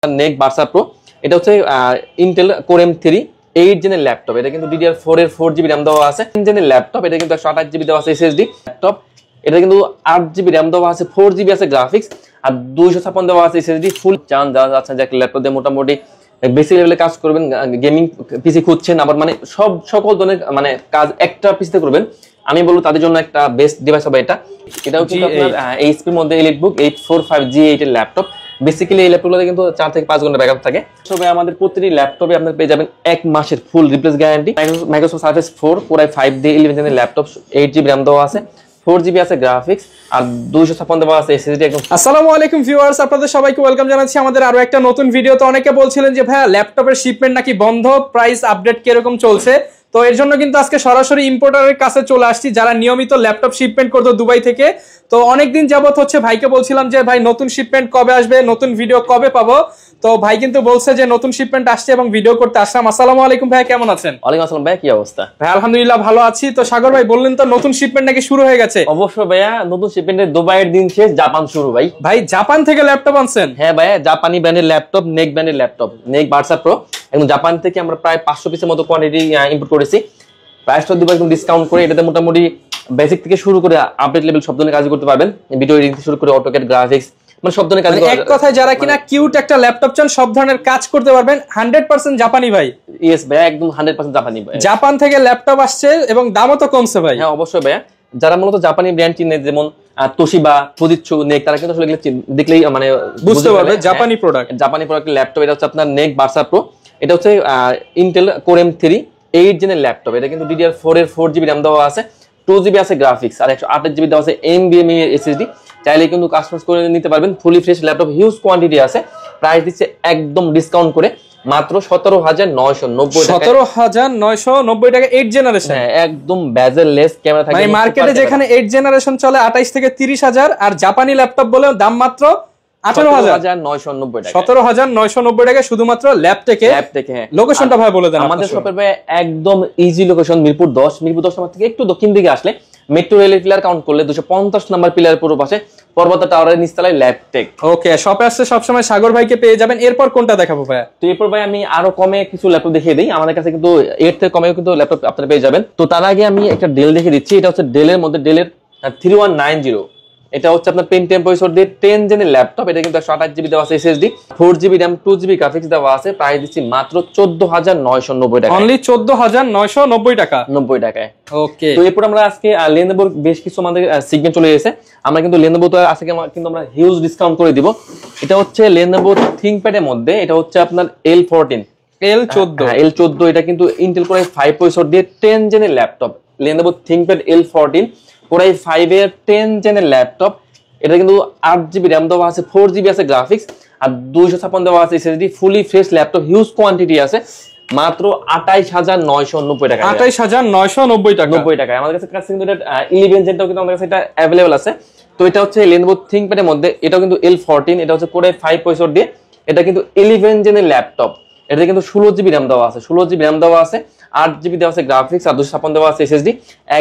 নেক versa pro এটা হচ্ছে Intel core M3 8 জেনের ল্যাপটপ। এটা কিন্তু DDR4 এর 4GB RAM দেওয়া আছে। 3 জেনের ল্যাপটপ, এটা কিন্তু 128GB দেওয়া আছে SSD ল্যাপটপ। এটা কিন্তু 8GB RAM দেওয়া আছে, 4GB আছে গ্রাফিক্স আর 256 দেওয়া আছে SSD। ফুল চান যারা আছেন যে ল্যাপটপ দিয়ে মোটামুটি বেসিক লেভেলে কাজ করবেন, গেমিং পিসি খুঁজছেন, আবার মানে সকল ধরনের মানে কাজ একটা পিসিতে করবেন, আমি বলবো তাদের জন্য একটা বেস্ট ডিভাইস হবে এটা। এটা হচ্ছে আপনার এইচপির মধ্যে এলিটবুক 845G8 এর ল্যাপটপ। বেসিক্যালি এই ল্যাপটপগুলোতে কিন্তু 4 থেকে 5 ঘন্টা ব্যাকআপ থাকে। সবাই আমাদের প্রতিটি ল্যাপটপে আপনারা পেয়ে যাবেন 1 মাসের ফুল replace guarantee. Microsoft surface 4 Core i5 দিয়ে 11 জেনের ল্যাপটপ, 8GB RAM দেওয়া আছে, 4GB আছে গ্রাফিক্স আর 256 দেওয়া আছে SSD একদম। আসসালামু আলাইকুম ভিউয়ার্স, আপনাদের সবাইকে ওয়েলকাম জানাচ্ছি আমাদের আরো একটা নতুন ভিডিওতে। অনেকে বলছিলেন যে ভাইয়া ল্যাপটপের শিপমেন্ট নাকি বন্ধ, প্রাইস আপডেট কিরকম চলছে। তো এর জন্য কিন্তু আজকে সরাসরি ইম্পোর্টারের কাছে চলে আসছি, যারা নিয়মিত ল্যাপটপ শিপমেন্ট করতো দুবাই থেকে। তো অনেকদিন যাবত হচ্ছে ভাইকে বলছিলাম যে ভাই নতুন শিপমেন্ট কবে আসবে, নতুন ভিডিও কবে পাবো। তো ভাই কিন্তু বলছে যে নতুন শিপমেন্ট আসছে এবং ভিডিও করতে আসলাম। আসসালামু আলাইকুম ভাই, কেমন আছেন? ওয়ালাইকুম আসসালাম ভাই, কি অবস্থা? ভাই আলহামদুলিল্লাহ ভালো আছি। তো সাগর ভাই বললেন তো নতুন শিপমেন্ট নাকি শুরু হয়ে গেছে? অবশ্যই ভাইয়া, নতুন শিপমেন্টের দুবাইয়ের দিন শেষ, জাপান শুরু ভাই। ভাই জাপান থেকে ল্যাপটপ আনছেন? হ্যাঁ ভাইয়া, জাপানি ব্র্যান্ডের ল্যাপটপ, নেক ব্র্যান্ডের ল্যাপটপ, নেক ভার্সা প্রো। এবং জাপান থেকে আমরা প্রায় 500 পিসের মতো কোয়ান্টিটি ইম্পোর্ট করেছি। প্রাইসটা দুবার একদম ডিসকাউন্ট করে, এটাতে মোটামুটি বেসিক থেকে শুরু করে আপডেট লেভেল সব ধরনের কাজ করতে পারবেন। ভিডিও এডিটিং থেকে শুরু করে অটোক্যাড, গ্রাফিক্স, মানে সব ধরনের কাজ। এক কথায় যারা কিনা কিউট একটা ল্যাপটপ চান, সব ধরনের কাজ করতে পারবেন। 100% জাপানি ভাই? ইয়েস ভাইয়া, একদম 100% জাপানি ভাই। জাপান থেকে ল্যাপটপ আসছে এবং দামও তো কমছে ভাই। হ্যাঁ অবশ্যই ভাইয়া, যারা মূলত জাপানি ব্র্যান্ড চিনে, যেমন তোশিবা, ফুজিৎসু, নেক, তারা কিন্তু আসলে দেখলেই মানে বুঝতে পারবে জাপানি প্রোডাক্ট। জাপানি প্রোডাক্টের ল্যাপটপ। এটা হচ্ছে আপনার নেক ভার্সা প্রো। এটা হচ্ছে ইন্টেল কোর M3 8 জেনের ল্যাপটপ। এটা কিন্তু DDR4 এর 4GB RAM দেওয়া আছে, 2GB আছে গ্রাফিক্স আর 128GB দেওয়া আছে NVMe SSD। চাইলে কিন্তু কাস্টমাইজ করে নিতে পারবেন। Fully fresh laptop, huge quantity আছে। প্রাইস দিচ্ছে একদম ডিসকাউন্ট করে মাত্র 17,990 টাকা। 17,990 টাকা 8 জেনারেশন। হ্যাঁ, একদম বেজেল লেস ক্যামেরা থাকে। মানে মার্কেটে যেখানে 8 জেনারেশন চলে 28 থেকে 30,000, আর জাপানি ল্যাপটপ বলে দাম মাত্র 18,990 টাকা। 17,990 টাকা শুধুমাত্র ল্যাপ থেকে। হ্যাঁ, লোকেশনটা ভাই বলে দেন। আমাদের শপের ভাই একদম ইজি লোকেশন, মিরপুর 10 নাম্বার থেকে একটু দক্ষিণ দিকে আসলে মেট্রো রেলের পিলার কাউন্ট করলে 250 নাম্বার পিলারের পুরো পাশে পর্বত টাওয়ারের নিচতলায় ল্যাপটেক। ওকে, শপে আসলে সবসময় সাগর ভাইকে পেয়ে যাবেন। এরপর কোনটা দেখাবো ভাই? তো এরপর ভাই আমি আরো কমে কিছু ল্যাপটপ দেখিয়ে দিই। আমাদের কাছে কিন্তু এর থেকে কমেও কিন্তু ল্যাপটপ আপনারা পেয়ে যাবেন। তো তার আগে আমি একটা ডেল দেখিয়ে দিচ্ছি। এটা হচ্ছে ডেলের মধ্যে ডেলের 3190। এটা হচ্ছে আপনার পেন্টিয়াম প্রসেসর দিয়ে 10 জেনের ল্যাপটপ। এটা কিন্তু 128GB দেওয়া আছে SSD, 4GB RAM, 2GB graphics দেওয়া আছে। প্রাইস দিচ্ছি মাত্র 14,990 টাকা। অনলি 14,990 টাকা, 90 টাকায়। ওকে। তো এরপর আমরা আজকে লেনোভোর বেশ কিছু আমাদের সিগমেন্ট চলে এসেছে। আমরা কিন্তু লেনোভো তো আজকে কিন্তু আমরা হিউজ ডিসকাউন্ট করে দিব। এটা হচ্ছে লেনোভো থিংকপ্যাড এর মধ্যে, এটা হচ্ছে আপনার L14 L14। এটা কিন্তু ইন্টেল কোর i5 প্রসেসর দিয়ে 10 জেনের laptop. Lenovo ThinkPad L14 core i5 এর 10 জেনের ল্যাপটপ। এটা কিন্তু 8GB RAM দেওয়া আছে, 4GB আছে গ্রাফিক্স আর 256 দেওয়া আছে SSD। Fully fresh laptop, huge quantity আছে। মাত্র 28,990 টাকা। 28,990 টাকা, 90 টাকা। আমাদের কাছে কিন্তু এটা 11 জেনটাও কিন্তু আমাদের কাছে এটা अवेलेबल আছে। তো এটা হচ্ছে লেনোভো থিংকপ্যাড এর মধ্যে, এটাও কিন্তু L14। এটা হচ্ছে কোর i5 প্রসেসর দিয়ে, এটা কিন্তু 11 জেনের ল্যাপটপ। এটা কিন্তু 16GB RAM দেওয়া আছে, 16GB RAM দেওয়া আছে, 8GB দেওয়া আছে গ্রাফিক্স আর 256 দেওয়া আছে SSD।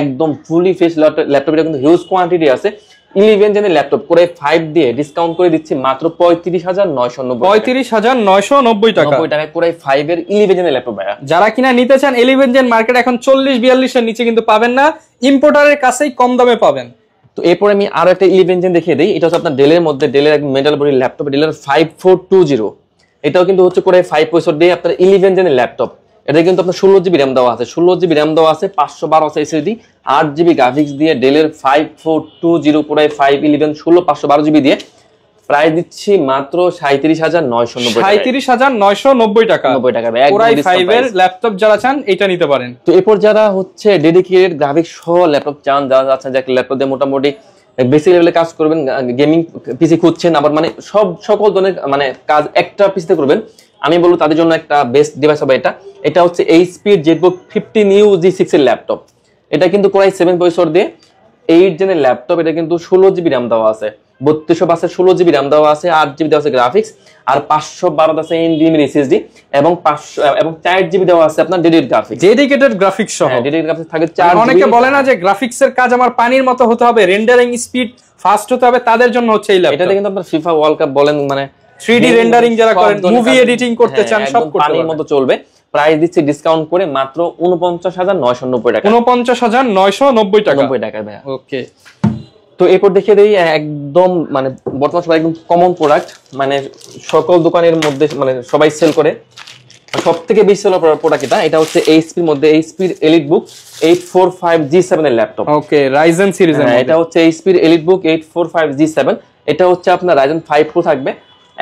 একদম ফুলি ফ্রেশ ল্যাপটপ। এটা কিন্তু হিউজ কোয়ান্টিটি আছে। 11 জেনের ল্যাপটপ কোর i5 দিয়ে ডিসকাউন্ট করে দিচ্ছি মাত্র 35,990। 35,990 টাকা, 90 টাকায় কোর i5 এর 11 জেনের ল্যাপটপ ভাইয়া। যারা কিনা নিতে চান 11 জেন মার্কেট এখন 40-42 এর নিচে কিন্তু পাবেন না, ইম্পোর্টারের কাছেই কম দামে পাবেন। তো এরপর আমি আরো একটা 11 জেন দেখিয়ে দিই। এটা হচ্ছে আপনার ডেলের মধ্যে, ডেলের একদম মেটাল বডি ল্যাপটপ, ডেলের 5420। এটাও কিন্তু হচ্ছে কোর i5 প্রসেসর দিয়ে আপনার 11 জেনের ল্যাপটপ। এটা কিন্তু আপনার 16GB RAM দেওয়া আছে, 16GB RAM দেওয়া আছে, 512 আছে SSD, 8GB গ্রাফিক্স দিয়ে ডেলের 5420 কোর i5 11 16 512GB দিয়ে প্রাইস দিচ্ছি মাত্র 37,990 টাকা। 37,990 টাকা, 90 টাকা কোর i5 এর ল্যাপটপ যারা চান এটা নিতে পারেন। তো এরপর যারা হচ্ছে ডেডিকেটেড গ্রাফিক্স সহ ল্যাপটপ চান, যারা আছেন যে ল্যাপটপ দিয়ে মোটামুটি বেসিক লেভেলে কাজ করবেন, গেমিং পিসি খুঁজছেন, আবার মানে সকল ধরনের মানে কাজ একটা পিসিতে করবেন, আমি বলবো তাদের জন্য একটা বেস্ট ডিভাইস হবে এটা। এটা হচ্ছে HP জেটবুক 15UG6 এর ল্যাপটপ। এটা কিন্তু কোর i7 প্রসেসর দিয়ে 8 জেনের ল্যাপটপ। এটা কিন্তু 16GB RAM দেওয়া আছে, 3200 16GB RAM দেওয়া আছে, 8GB দেওয়া আছে গ্রাফিক্স আর 512 আছে NVMe SSD এবং 4GB দেওয়া আছে আপনার ডেডিকেটেড গ্রাফিক্স সহ। ডেডিকেটেড গ্রাফিক্স থাকে 4GB। অনেকে বলে না যে গ্রাফিক্সের কাজ আমার পানির মতো হতে হবে, রেন্ডারিং স্পিড ফাস্ট হতে হবে, তাদের জন্য হচ্ছে এই ল্যাপটপ। এটাতে কিন্তু আপনার FIFA ওয়ার্ল্ড কাপ বলেন, মানে 3D রেন্ডারিং যারা করেন, মুভি এডিটিং করতে চান, সব করতে পানির মতো চলবে। প্রাইস দিচ্ছি ডিসকাউন্ট করে মাত্র 49,990 টাকা। 49,990 টাকা। 90 টাকা ভাই। ওকে। তো এরপর দেখে দেই একদম মানে বর্তমান সবাই একদম কমন প্রোডাক্ট, মানে সকল দোকানের মধ্যে মানে সবাই সেল করে, সবথেকে বেশি সেল প্রোডাক্ট এটা হচ্ছে এইচপির মধ্যে এইচপির এলিটবুক 845G7 এর ল্যাপটপ। ওকে, রাইজেন সিরিজের মধ্যে এটা হচ্ছে এইচপির এলিটবুক 845G7। এটা হচ্ছে আপনার রাইজেন 5 প্রো থাকবে,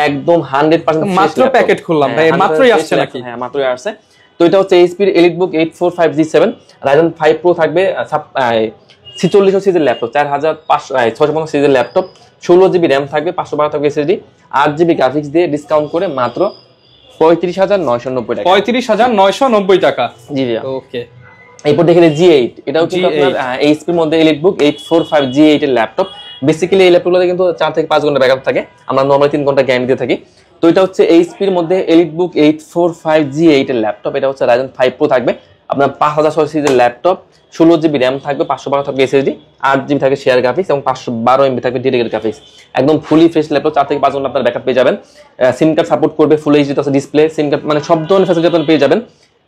একদম 100% মাত্র প্যাকেট খুললাম ভাই, মাত্রই আসছে নাকি? হ্যাঁ মাত্রই আসছে। তো এটা হচ্ছে এইচপির এলিটবুক 845G7 রাইজেন 5 প্রো থাকবে, 46 সিরিজের ল্যাপটপ, 4500 সিরিজের ল্যাপটপ, 16GB র্যাম থাকবে, 512 থাকবে এসএসডি, 8GB গ্রাফিক্স দিয়ে ডিসকাউন্ট করে মাত্র 35,990 টাকা। 35,990 টাকা। জি জি। ওকে। এরপর দেখে G8, এটাও কিন্তু আপনার এইচপির মধ্যে এলিটবুক 845G8 এর ল্যাপটপ। বেসিক্যালি এই ল্যাপটপগুলোতে কিন্তু 4 থেকে 5 ঘন্টা ব্যাকআপ থাকে, আমরা নরমালি 3 ঘন্টা গ্যারান্টি দিয়ে থাকি। তো এটা হচ্ছে এইচপির মধ্যে এলিটবুক 845G8 এর ল্যাপটপ। এটা হচ্ছে রাইজেন 5 প্রো থাকবে, আপনার 5600 সিরিজের ল্যাপটপ, 16GB র্যাম থাকবে, 512 থাকবে এসএসডি, 8GB থাকবে শেয়ার গ্রাফিক্স এবং 512 MB থাকবে ডেডিকেটেড গ্রাফিক্স। একদম ফুলি ফ্রেশ ল্যাপটপ, 4 থেকে 5 ঘন্টা আপনার ব্যাকআপ পেয়ে যাবেন। সিম কার্ড সাপোর্ট করবে, ফুল এইচডি আছে ডিসপ্লে, সিম কার্ড মানে সব ধরনের ফ্যাসিলিটি আপনি পেয়ে যাবেন।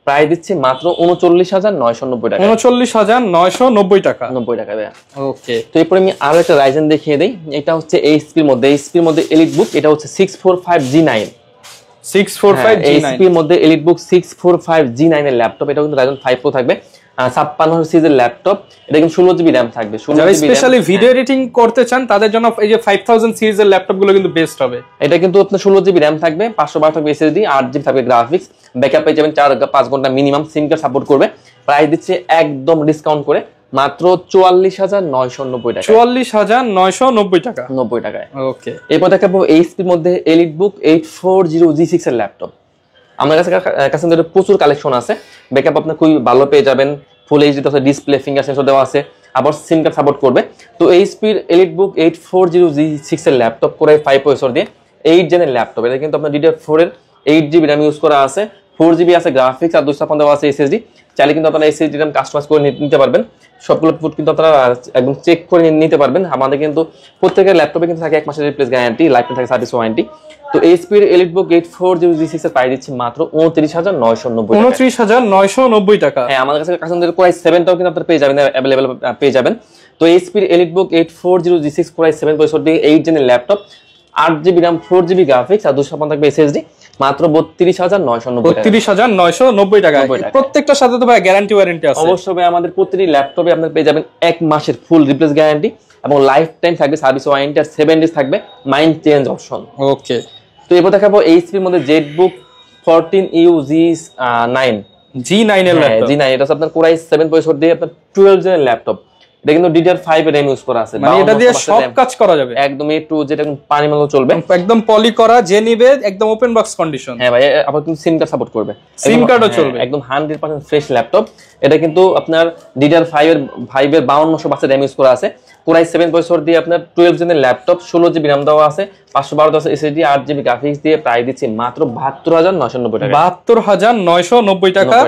প্রাইস দিচ্ছি মাত্র 39,990 টাকা। 39,990 টাকা। 90 টাকা ভাই। ওকে। তো এরপরে আমি আরো একটা রাইজেন দেখিয়ে দেই। এটা হচ্ছে এইচপির মধ্যে এলিটবুক, এটা হচ্ছে 645G9। 645G9 এইচপির মধ্যে এলিটবুক 645G9 এর ল্যাপটপ। এটা কিন্তু রাইজেন 5 প্রো থাকবে, 5600 সিরিজের ল্যাপটপ। এটা কিন্তু 16GB র্যাম থাকবে। যারা স্পেশালি ভিডিও এডিটিং করতে চান তাদের জন্য এই যে 5000 সিরিজের ল্যাপটপগুলো কিন্তু বেস্ট হবে। এটা কিন্তু আপনার 16GB র্যাম থাকবে, 512 থাকবে এসএসডি, 8GB থাকবে গ্রাফিক্স, ব্যাকআপ পেয়ে যাবেন 4-5 ঘন্টা মিনিমাম, সিম কার্ড সাপোর্ট করবে। প্রাইস দিচ্ছে একদম ডিসকাউন্ট করে মাত্র 44,990 টাকা। 44,990 টাকা। 90 টাকায়। ওকে। এরপর দেখাবো এইচপির মধ্যে এলিটবুক 840G6 এর ল্যাপটপ। আমার কাছে প্রচুর কালেকশন আছে, ব্যাকআপ আপনার খুবই ভালো পেয়ে যাবেন, ফুল এইচডি আছে, ডিসপ্লে, ফিঙ্গার সেন্সর দেওয়া আছে, আবার সিম কার্ড সাপোর্ট করবে। তো এইচপির এলিটবুক 840G6 এর ল্যাপটপ করে 5 প্রসেসর দিয়ে 8 জেনের ল্যাপটপ। এটা কিন্তু আপনার DDR4 এর 8GB র্যাম ইউজ করা আছে, 4GB আছে গ্রাফিক্স, আর 256 দেওয়া আছে এসএসডি। চাইলে কিন্তু আপনারা এসএসডি র্যাম কাস্টমাইজ করে নিতে পারবেন। সবগুলো পুট কিন্তু আপনারা একদম চেক করে নিতে পারবেন। আমাদের কিন্তু প্রত্যেকের ল্যাপটপে কিন্তু থাকে 1 মাসের রিপ্লেস গ্যারান্টি, লাইফ টাইম থাকে সার্ভিস ওয়ারেন্টি। তো এইচপির এলিটবুক 840G6 এর প্রাইস দিচ্ছি মাত্র 29,990 টাকা। 29,990 টাকা। হ্যাঁ, আমাদের কাছে কাস্টমারদের কোরাই 7টাও কিন্তু আপনারা পেয়ে যাবেন, अवेलेबल পেয়ে যাবেন। তো এইচপির এলিটবুক 840G6 কোরাই 7 প্রসেসর দিয়ে 8 জেনের laptop, 8GB RAM, 4GB graphics, আর 256 থাকবে এসএসডি, মাত্র 32,990 টাকা। 32,990 টাকা। প্রত্যেকটার সাথে তো ভাই গ্যারান্টি ওয়ারেন্টি আছে। অবশ্যই ভাই, আমাদের প্রতিটি ল্যাপটপে আপনারা পেয়ে যাবেন 1 মাসের ফুল রিপ্লেস গ্যারান্টি এবং লাইফ টাইম থাকবে সার্ভিস ওয়ারেন্টি, আর 7 ডেজ থাকবে মাইন্ড চেঞ্জ অপশন। ওকে। তো এরপর দেখাবো এইচপির মধ্যে জেটবুক 14U G9 এর ল্যাপটপ। G9 এটা হচ্ছে আপনার কোরাই 7 প্রসেসর দিয়ে আপনার 12 জেনের ল্যাপটপ। এটা কিন্তু DDR5 এর RAM ইউজ করা আছে, মানে এটা দিয়ে সব কাজ করা যাবে একদম A to Z, একদম পানি মতো চলবে, একদম পলি করা, যে নিবে একদম ওপেন বক্স কন্ডিশন। হ্যাঁ ভাই, আবার কিন্তু সিম কার্ড সাপোর্ট করবে, সিম কার্ডও চলবে, একদম 100% ফ্রেশ ল্যাপটপ। এটা কিন্তু আপনার DDR5 এর 5200 বাসের RAM ইউজ করা আছে, কোরাই 7 প্রসেসর দিয়ে আপনার 12 জেনের ল্যাপটপ, 16GB RAM দেওয়া আছে, 512 এসএসডি, 8GB গ্রাফিক্স দিয়ে প্রাইস দিচ্ছি মাত্র 72,990 টাকা। 72,990 টাকা,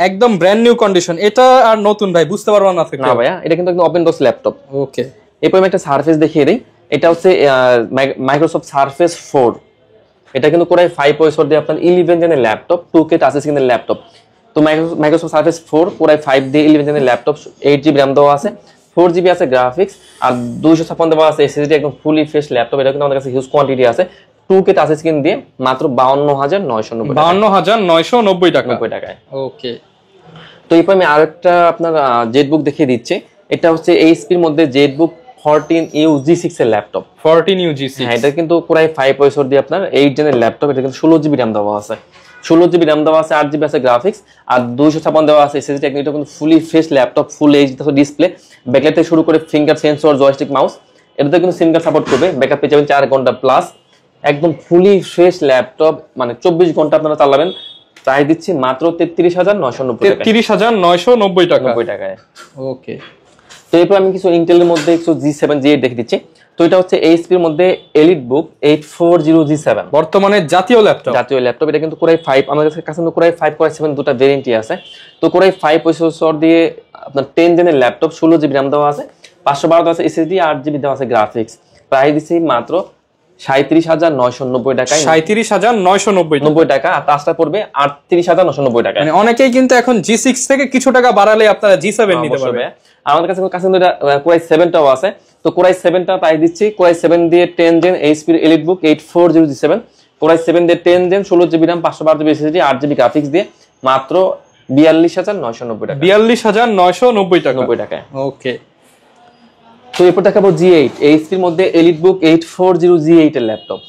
একদম ব্র্যান্ড নিউ কন্ডিশন। এটা আর নতুন ভাই বুঝতে পারবো না থেকে। না ভাইয়া, এটা কিন্তু একদম ওপেন বক্স ল্যাপটপ। ওকে। এরপর আমি একটা সারফেস দেখিয়ে দিই। এটা হচ্ছে মাইক্রোসফট সারফেস 4। এটা কিন্তু কোরাই 5 প্রসেসর দিয়ে আপনার 11 জেনের ল্যাপটপ, 2K টাচ স্ক্রিনের ল্যাপটপ। তো মাইক্রোসফট সারফেস 4 কোরাই 5 দিয়ে 11 জেনের ল্যাপটপ, 8GB RAM দেওয়া আছে, 4GB আছে গ্রাফিক্স, আর 256 দেওয়া আছে এসএসডি, একদম ফুলি ফ্রেশ ল্যাপটপ। এটা কিন্তু আমাদের কাছে হিউজ কোয়ান্টিটি আছে, 2K টাচ স্ক্রিন দিয়ে মাত্র 52,990 টাকা। 52,990 টাকা। 90 টাকায়। ওকে। তো এরপর আমি আরেকটা আপনার জেটবুক দেখিয়ে দিচ্ছি। এটা হচ্ছে এইচপির মধ্যে জেটবুক 14U G6 এর ল্যাপটপ। 14U G6, হ্যাঁ, এটা কিন্তু কোরাই 5 প্রসেসর দিয়ে আপনার 8 জেনের ল্যাপটপ। এটা কিন্তু 16GB RAM দেওয়া আছে, 16GB RAM দেওয়া আছে, 8GB আছে গ্রাফিক্স, আর 256 দেওয়া আছে এসএসডি। এটা কিন্তু fully fresh laptop, full HD display, backlight থেকে শুরু করে ফিঙ্গার সেন্সর, জয়স্টিক, মাউস। এটাতে কিন্তু সিম কার্ড সাপোর্ট করবে, ব্যাকআপ পেয়ে যাবেন 4 ঘন্টা প্লাস, একদম ফুলি ফ্রেশ ল্যাপটপ, মানে 24 ঘন্টা আপনারা চালাবেন। প্রাইস দিচ্ছি মাত্র 33,990 টাকা। 33,990 টাকা। 90 টাকায়। ওকে। তো এরপর আমি কিছু ইন্টেলের মধ্যে কিছু G7 G8 দেখে দিচ্ছি। তো এটা হচ্ছে এইচপির মধ্যে এলিটবুক 840G7, বর্তমানে জাতীয় ল্যাপটপ। এটা কিন্তু কোরাই 5, আমাদের কাছে কোরাই 5 কোরাই 7 দুটো ভেরিয়েন্টই আছে। তো কোরাই 5 প্রসেসর দিয়ে আপনার 10 জেনের ল্যাপটপ, 16GB RAM দেওয়া আছে, 512 দেওয়া আছে এসএসডি, 8GB দেওয়া আছে গ্রাফিক্স। প্রাইস দিচ্ছি মাত্র 37,990 টাকায়, 37,990 টাকা। আর টাচটা পড়বে 38,990 টাকা। মানে অনেকেই কিন্তু এখন G6 থেকে কিছু টাকা বাড়ালে আপনারা G7 নিতে পারবেন। আমাদের কাছে কোরাই 7টাও আছে। তো কোরাই 7টা প্রাইস দিচ্ছি, কোরাই 7 দিয়ে 10 gen HP EliteBook 8400G7, core i 7 দিয়ে 10 gen 16GB RAM 512GB SSD 8GB graphics দিয়ে মাত্র 42,990 টাকা। 42,990 টাকা। 90 টাকায়। ওকে। তো এরপর দেখাবো G8 এইচপির মধ্যে এলিটবুক 840G8 এর ল্যাপটপ।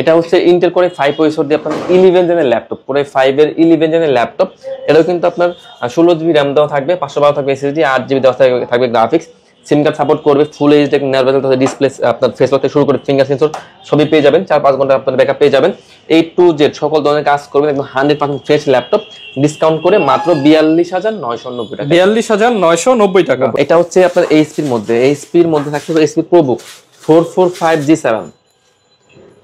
এটা হচ্ছে ইন্টেল কোরে 5 প্রসেসর দিয়ে আপনার 11 জেনের ল্যাপটপ, কোরে 5 এর 11 জেনের ল্যাপটপ। এটাও কিন্তু আপনার 16GB RAM দেওয়া থাকবে, 512 থাকবে SSD, 8GB দেওয়া থাকবে গ্রাফিক্স। সিম কার্ড সাপোর্ট করবে, ফুল এইচডি নেটওয়ার্ক ডিসপ্লে, আপনার ফেস লক থেকে শুরু করে ফিঙ্গার সেন্সর সবই পেয়ে যাবেন। 4-5 ঘন্টা আপনার ব্যাকআপ পেয়ে যাবেন। A to Z সকল ধরনের কাজ করবেন, একদম 100% ফ্রেশ ল্যাপটপ, ডিসকাউন্ট করে মাত্র 42,990 টাকা। 42,990 টাকা। এটা হচ্ছে আপনার এইচপির মধ্যে থাকছে এইচপি প্রোবুক 445G7।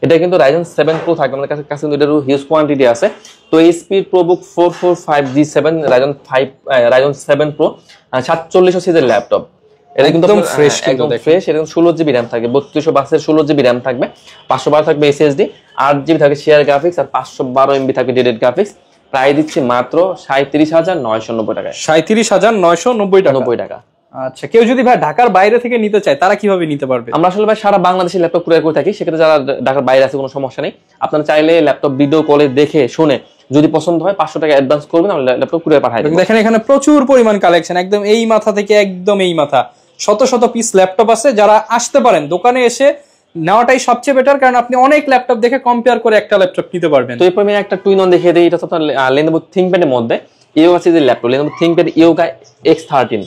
এটা কিন্তু Ryzen 7 Pro থাকবে আমাদের কাছে কিন্তু এটারও হিউজ কোয়ান্টিটি আছে। তো HP ProBook 445G7 Ryzen 7 Pro 4700 সিরিজের ল্যাপটপ। এটা কিন্তু একদম ফ্রেশ, একদম ফ্রেশ। এটা 16GB RAM থাকবে, 3200 এর 16GB RAM থাকবে, 512 থাকবে SSD, 8GB থাকবে শেয়ার গ্রাফিক্স, আর 512 MB থাকবে ডেডিকেটেড গ্রাফিক্স। প্রাইস দিচ্ছি মাত্র 37,990 টাকায়। 37,990 টাকা। 90 টাকা। আচ্ছা, কেউ যদি ভাই ঢাকার বাইরে থেকে নিতে চায় তারা কিভাবে নিতে পারবে? আমরা আসলে ভাই সারা বাংলাদেশে ল্যাপটপ কুরিয়ার করে থাকি, সেক্ষেত্রে যারা ঢাকার বাইরে আছে কোনো সমস্যা নেই। আপনারা চাইলে ল্যাপটপ ভিডিও কলে দেখে শুনে যদি পছন্দ হয় 500 টাকা অ্যাডভান্স করবেন, আমরা ল্যাপটপ কুরিয়ার পাঠাই দেব। দেখেন এখানে প্রচুর পরিমাণ কালেকশন, একদম এই মাথা থেকে একদম এই মাথা শত শত পিস ল্যাপটপ আছে। যারা আসতে পারেন দোকানে এসে নেওয়াটাই সবচেয়ে বেটার, কারণ আপনি অনেক ল্যাপটপ দেখে কম্পেয়ার করে একটা ল্যাপটপ নিতে পারবেন। তো এরপর আমি একটা টুইন অন দেখিয়ে দিই। এটা হচ্ছে আপনার Lenovo ThinkPad এর মধ্যে ইয়োগা সিরিজের laptop, Lenovo ThinkPad yoga X13।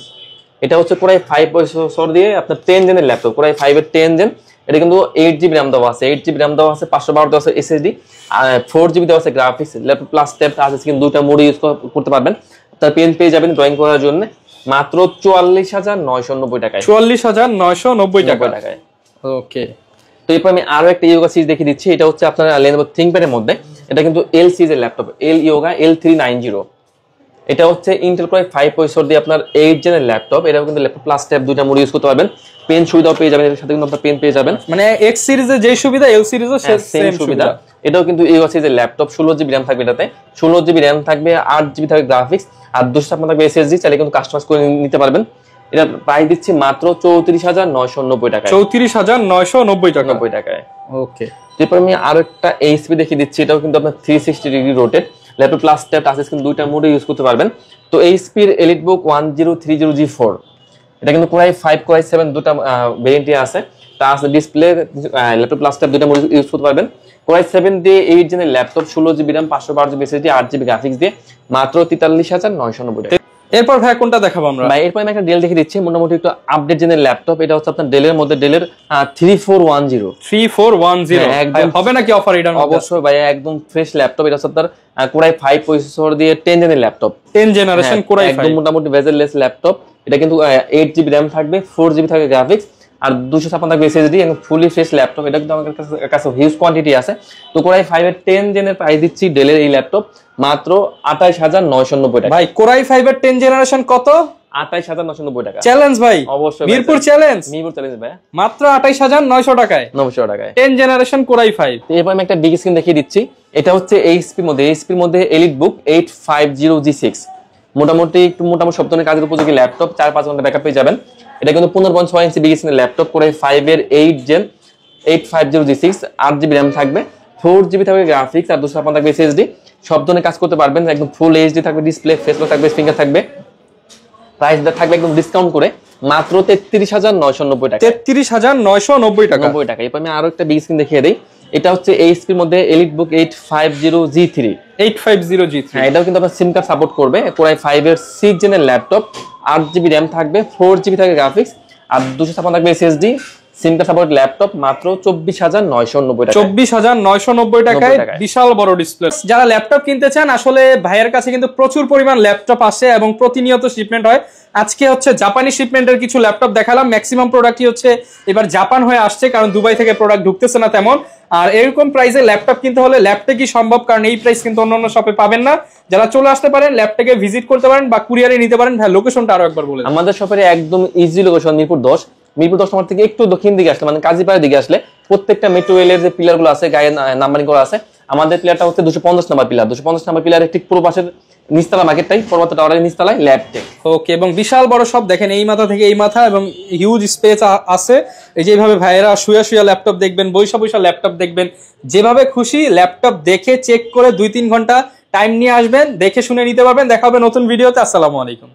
এটা হচ্ছে কোরাই 5 প্রসেসর দিয়ে আপনার 10 জেনের ল্যাপটপ, কোরাই 5 এর 10 জেন। এটা কিন্তু 8GB RAM দেওয়া আছে, 8GB RAM দেওয়া আছে, 512 দেওয়া আছে SSD, 4GB দেওয়া আছে graphics, laptop plus tab touch screen দুইটা মোড ইউজ করতে পারবেন। তার পেন পেয়ে যাবেন ড্রয়িং করার জন্য মাত্র 44,990 টাকায়। 44,990 টাকায়। ওকে। তো এরপর আমি আরো একটা ইয়োগা সিরিজ দেখিয়ে দিচ্ছি। এটা হচ্ছে আপনার Lenovo ThinkPad এর মধ্যে, এটা কিন্তু L সিরিজের ল্যাপটপ, L ইয়োগা L390। এটা হচ্ছে ইন্টেল কোর 5 প্রসেসর দিয়ে আপনার 8 জেনের ল্যাপটপ। এটাও কিন্তু ল্যাপটপ প্লাস ট্যাব দুইটা মোড ইউজ করতে পারবেন, পেন সুবিধাও পেয়ে যাবেন, এর সাথে কিন্তু আপনার পেন পেয়ে যাবেন। মানে X সিরিজে যে সুবিধা L সিরিজে সেম সুবিধা। এটাও কিন্তু ইয়োগা সিরিজের ল্যাপটপ, 16GB RAM থাকবে এটাতে, 16GB RAM থাকবে, 8GB থাকবে গ্রাফিক্স, আর 256 থাকবে SSD, চাইলে কিন্তু কাস্টমাইজ করে নিতে পারবেন। এটা প্রাইস দিচ্ছি মাত্র 34,990 টাকায়। 34,990 টাকা। 90 টাকায়। ওকে। এরপর আমি আরো একটা এইচপি দেখিয়ে দিচ্ছি। এটাও কিন্তু আপনার 360 degree rotate, laptop plus tab touch screen দুইটা মোডে ইউজ করতে পারবেন। তো এইচপির এলিটবুক 1030G4, এটা কিন্তু কোরাই 5 কোরাই 7 দুটো ভেরিয়েন্টে আছে। Touch display, laptop plus tab দুইটা মোড ইউজ করতে পারবেন। কোরাই 7 দিয়ে 8 জেনের laptop, 16GB RAM 512GB SSD, 8GB graphics দিয়ে মাত্র 43,990 টাকা। এরপর ভাই কোনটা দেখাবো আমরা? ভাই এরপর আমি একটা ডেল দেখিয়ে দিচ্ছি, মোটামুটি একটু আপডেট জেনের ল্যাপটপ। এটা হচ্ছে আপনার ডেলের মধ্যে ডেলের 3410। 3410 একদম হবে নাকি অফার? এটা অবশ্যই ভাই, একদম ফ্রেশ ল্যাপটপ। এটা হচ্ছে আপনার কোরাই 5 প্রসেসর দিয়ে 10 জেনের ল্যাপটপ, 10 জেনারেশন কোরাই 5, একদম মোটামুটি বেজেললেস ল্যাপটপ। এটা কিন্তু 8GB RAM থাকবে, 4GB থাকবে গ্রাফিক্স, আর 256 থাকবে SSD, এবং ফুলি ফ্রেশ ল্যাপটপ। এটা কিন্তু আমাদের কাছে হিউজ কোয়ান্টিটি আছে। তো কোরাই 5 এর 10 জেনের প্রাইস দিচ্ছি ডেলের এই ল্যাপটপ মাত্র 28,990 টাকা। ভাই কোরাই 5 এর 10 জেনারেশন কত? 28,990 টাকা। চ্যালেঞ্জ ভাই, অবশ্যই মিরপুর চ্যালেঞ্জ, মিরপুর চ্যালেঞ্জ ভাই, মাত্র 28,900 টাকায়, 900 টাকায় 10 জেনারেশন কোরাই 5। এরপর আমি একটা বিগ স্ক্রিন দেখিয়ে দিচ্ছি। এটা হচ্ছে এইচপির মধ্যে এলিটবুক 850G6, মোটামুটি সব ধরনের কাজের উপযোগী ল্যাপটপ, 4-5 ঘন্টা ব্যাকআপ পেয়ে যাবেন। এটা কিন্তু 15.6 ইঞ্চি বিগ স্ক্রিনের ল্যাপটপ, কোরাই 5 এর 8 জেন 850G6, 8GB RAM থাকবে, 4GB থাকবে গ্রাফিক্স, আর 256 থাকবে SSD, সব ধরনের কাজ করতে পারবেন। একদম ফুল এইচডি থাকবে ডিসপ্লে, ফেস লক থাকবে, ফিঙ্গার থাকবে। প্রাইস থাকবে একদম ডিসকাউন্ট করে মাত্র 33,990 টাকা। 33,990 টাকা। 90 টাকা। এরপর আমি আরো একটা বিগ স্ক্রিন দেখিয়ে দিই। এটা হচ্ছে এইচপির মধ্যে এলিটবুক 850G3। 850G3, হ্যাঁ, এটাও কিন্তু আপনার সিম কার্ড সাপোর্ট করবে। কোরাই 5 এর 6 জেনের ল্যাপটপ, 8GB RAM থাকবে, 4GB থাকবে গ্রাফিক্স, আর 256 থাকবে SSD, সিম কার্ড সাপোর্ট ল্যাপটপ মাত্র 24,990 টাকা। 24,990 টাকায় বিশাল বড় ডিসপ্লে। যারা ল্যাপটপ কিনতে চান, আসলে ভাইয়ের কাছে কিন্তু প্রচুর পরিমাণ ল্যাপটপ আসে এবং প্রতিনিয়ত শিপমেন্ট হয়। আজকে হচ্ছে জাপানি শিপমেন্টের কিছু ল্যাপটপ দেখালাম, ম্যাক্সিমাম প্রোডাক্টই হচ্ছে এবার জাপান হয়ে আসছে, কারণ দুবাই থেকে প্রোডাক্ট ঢুকতেছে না তেমন। আর এরকম প্রাইসে ল্যাপটপ কিনতে হলে ল্যাপটপ কি সম্ভব, কারণ এই প্রাইস কিন্তু অন্যান্য শপে পাবেন না। যারা চলে আসতে পারেন, ল্যাপটপে ভিজিট করতে পারেন বা কুরিয়ারে নিতে পারেন। ভাই লোকেশনটা আরো একবার বলে। আমাদের শপের একদম ইজি লোকেশন মিরপুর 10, মিরপুর 10 নম্বর থেকে একটু দক্ষিণ দিকে আসলে মানে কাজীপাড়ার দিকে আসলে প্রত্যেকটা মেট্রো রেলের যে পিলার গুলো আছে গায়ে নাম্বারিং করা আছে, আমাদের পিলারটা হচ্ছে 250 নম্বর পিলার। 250 নম্বর পিলারের ঠিক পূর্ব পাশের নিচতলা মার্কেটটাই পর্বত টাওয়ারের নিচতলায় ল্যাবটেক। ওকে, এবং বিশাল বড় সব দেখেন, এই মাথা থেকে এই মাথা এবং হিউজ স্পেস আছে। এই যে এইভাবে ভাইয়েরা শুয়া শুয়া ল্যাপটপ দেখবেন, বৈশা বৈশা ল্যাপটপ দেখবেন, যেভাবে খুশি ল্যাপটপ দেখে চেক করে 2-3 ঘন্টা টাইম নিয়ে আসবেন, দেখে শুনে নিতে পারবেন। দেখা হবে নতুন ভিডিওতে। আসসালামু আলাইকুম।